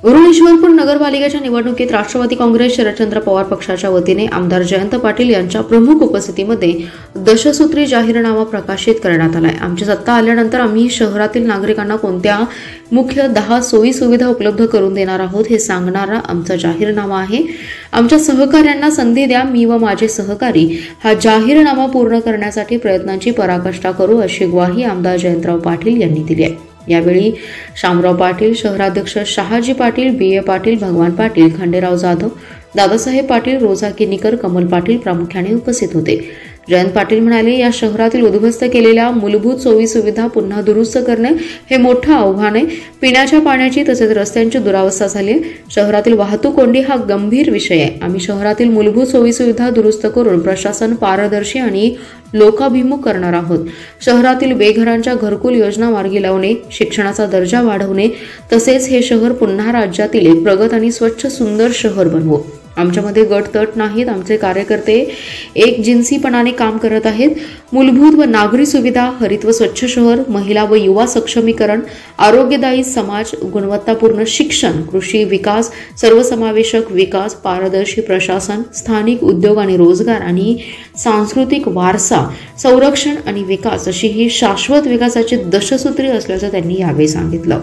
उरण ईश्वरपूर नगरपालिकेच्या निवडणुकीत राष्ट्रवादी काँग्रेस शरदचंद्र पवार पक्षाच्या वतीने आमदार जयंत पाटील यांच्या प्रमुख उपस्थितीमध्ये दशसूत्री जाहीरनामा प्रकाशित करण्यात आलाय। आमची सत्ता आल्यानंतर आम्ही शहरातील नागरिकांना कोणत्या मुख्य 10 सोयी सुविधा उपलब्ध करून देणार आहोत हे सांगणारा आमचा जाहीरनामा आहे। आमच्या सहकार्यांना संधी द्या, मी व माझे सहकारी हा जाहीरनामा पूर्ण करण्यासाठी प्रयत्नांची पराकाष्ठा करू, अशी ग्वाही आमदार जयंतराव पाटील यांनी दिली आहे। यावेळी शामराव पाटील, शहराध्यक्ष शहाजी पाटील, बी.ए. पाटील, भगवान पाटील, खंडेराव जाधव, दादासाहेब पाटील, रोजा किनीकर, कमल पाटील प्रामुख्याने उपस्थित होते। जयंत पाटील म्हणाले, या शहरातील उद्ध्वस्त केलेल्या मूलभूत सोयी सुविधा पुन्हा दुरुस्त करणे हे मोठं आव्हान आहे। पिण्याच्या पाण्याची तसेच रस्त्यांची दुरावस्था झाली आहे। शहरातील वाहतूक कोंडी हा गंभीर विषय आहे। आम्ही शहरातील मूलभूत सोयी सुविधा दुरुस्त करून प्रशासन पारदर्शी आणि लोकाभिमुख करणार आहोत। शहरातील बेघरांच्या घरकुल योजना मार्गी लावणे, शिक्षणाचा दर्जा वाढवणे तसेच हे शहर पुन्हा राज्यातील एक प्रगत आणि स्वच्छ सुंदर शहर बनवू। आमच्यामध्ये गट तट नाहीत, आमचे कार्यकर्ते एकजिन्सीपणाने काम करत आहेत। मूलभूत व नागरी सुविधा, हरित व स्वच्छ शहर, महिला व युवा सक्षमीकरण, आरोग्यदायी समाज, गुणवत्तापूर्ण शिक्षण, कृषी विकास, सर्वसमावेशक विकास, पारदर्शी प्रशासन, स्थानिक उद्योग आणि रोजगार आणि सांस्कृतिक वारसा संरक्षण आणि विकास अशी ही शाश्वत विकासाची दशसूत्री असल्याचं त्यांनी यावेळी सांगितलं।